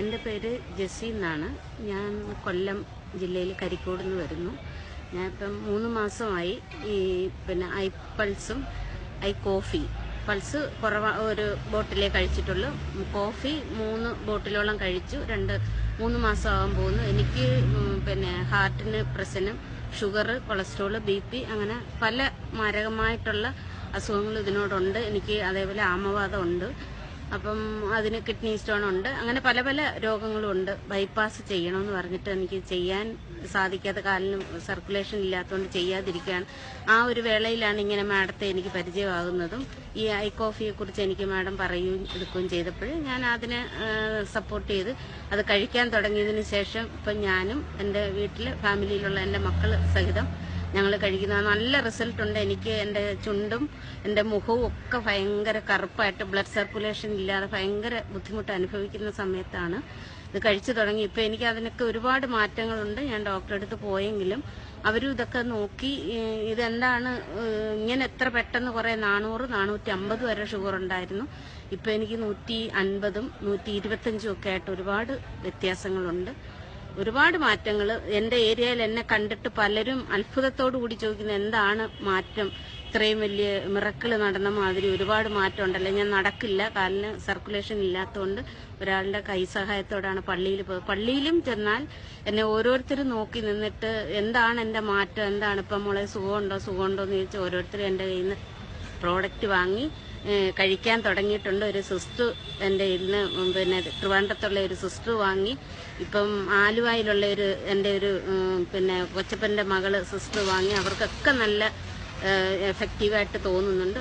എൻ്റെ പേര് ജെസ്സി എന്നാണ്. ഞാൻ കൊല്ലം ജില്ലയിൽ കരിക്കോട് നിന്ന് വരുന്നു. ഞാനിപ്പം 3 മാസമായി ഈ ഐ പൾസും ഐ കോഫി. പൾസ് ഒരു ബോട്ടിലേ കഴിച്ചിട്ടുള്ളൂ. കോഫി 3 ബോട്ടിലോളം കഴിച്ചു. 3 മാസമാകാൻ പോകുന്നു. എനിക്ക് ഹാർട്ടിന് പ്രശ്നം, ഷുഗർ, കൊളസ്ട്രോൾ, BP അങ്ങനെ പല മാരകമായിട്ടുള്ള അസുഖങ്ങൾ ഇതിനോടുണ്ട്. എനിക്ക് അതേപോലെ ആമവാദം ഉണ്ട്. അപ്പം അതിന് കിഡ്നി സ്റ്റോൺ ഉണ്ട്. അങ്ങനെ പല പല രോഗങ്ങളും ഉണ്ട്. ബൈപ്പാസ് ചെയ്യണമെന്ന് പറഞ്ഞിട്ട് എനിക്ക് ചെയ്യാൻ സാധിക്കാത്ത, കാലിന് സർക്കുലേഷൻ ഇല്ലാത്തതുകൊണ്ട് ചെയ്യാതിരിക്കുകയാണ്. ആ ഒരു വേളയിലാണ് ഇങ്ങനെ മാഡത്തെ എനിക്ക് പരിചയമാകുന്നതും ഈ ഐ കോഫിയെ കുറിച്ച് എനിക്ക് മാഡം പറയുകയും എടുക്കുകയും ചെയ്തപ്പോൾ ഞാൻ അതിനെ സപ്പോർട്ട് ചെയ്ത് അത് കഴിക്കാൻ തുടങ്ങിയതിന് ശേഷം ഇപ്പം ഞാനും എൻ്റെ വീട്ടിൽ ഫാമിലിയിലുള്ള എൻ്റെ മക്കൾ സഹിതം ഞങ്ങൾ കഴിക്കുന്ന നല്ല റിസൾട്ട് ഉണ്ട്. എനിക്ക് എൻ്റെ ചുണ്ടും എൻ്റെ മുഖവും ഒക്കെ ഭയങ്കര കറുപ്പായിട്ട്, ബ്ലഡ് സർക്കുലേഷൻ ഇല്ലാതെ ഭയങ്കര ബുദ്ധിമുട്ട് അനുഭവിക്കുന്ന സമയത്താണ് ഇത് കഴിച്ചു തുടങ്ങി. ഇപ്പം എനിക്ക് അതിനൊക്കെ ഒരുപാട് മാറ്റങ്ങളുണ്ട്. ഞാൻ ഡോക്ടറെ അടുത്ത് പോയെങ്കിലും അവരും ഇതൊക്കെ നോക്കി ഇതെന്താണ് ഇങ്ങനെ എത്ര പെട്ടെന്ന്, കുറേ 400-450 വരെ ഷുഗർ ഉണ്ടായിരുന്നു. ഇപ്പം എനിക്ക് 150ഉം 125ഉം ഒക്കെ ആയിട്ട് ഒരുപാട് വ്യത്യാസങ്ങളുണ്ട്. ഒരുപാട് മാറ്റങ്ങൾ എൻ്റെ ഏരിയയിൽ എന്നെ കണ്ടിട്ട് പലരും അത്ഭുതത്തോടു കൂടി ചോദിക്കുന്നത് എന്താണ് മാറ്റം, ഇത്രയും വലിയ മിറക്കിൾ നടന്ന മാതിരി ഒരുപാട് മാറ്റം ഉണ്ടല്ലോ. ഞാൻ നടക്കില്ല, കാലിന് സർക്കുലേഷൻ ഇല്ലാത്തതുകൊണ്ട് ഒരാളുടെ കൈ സഹായത്തോടാണ് പള്ളിയിൽ പോയത്. പള്ളിയിലും ചെന്നാൽ എന്നെ ഓരോരുത്തരും നോക്കി നിന്നിട്ട് എന്താണ് എൻ്റെ മാറ്റം, എന്താണ് ഇപ്പം മോളെ സുഖമുണ്ടോ എന്ന് ചോദിച്ചാൽ ഓരോരുത്തരും എൻ്റെ കയ്യിൽ നിന്ന് പ്രോഡക്റ്റ് വാങ്ങി കഴിക്കാൻ തുടങ്ങിയിട്ടുണ്ട്. ഒരു സിസ്റ്റർ എൻ്റെ ഇന്ന് ട്രിവാൻഡ്രത്തുള്ള ഒരു സിസ്റ്റർ വാങ്ങി. ഇപ്പം ആലുവായിലുള്ള എൻ്റെ ഒരു കൊച്ചപ്പൻ്റെ മകള് സിസ്റ്റർ വാങ്ങി. അവർക്കൊക്കെ നല്ല എഫക്റ്റീവായിട്ട് തോന്നുന്നുണ്ട്.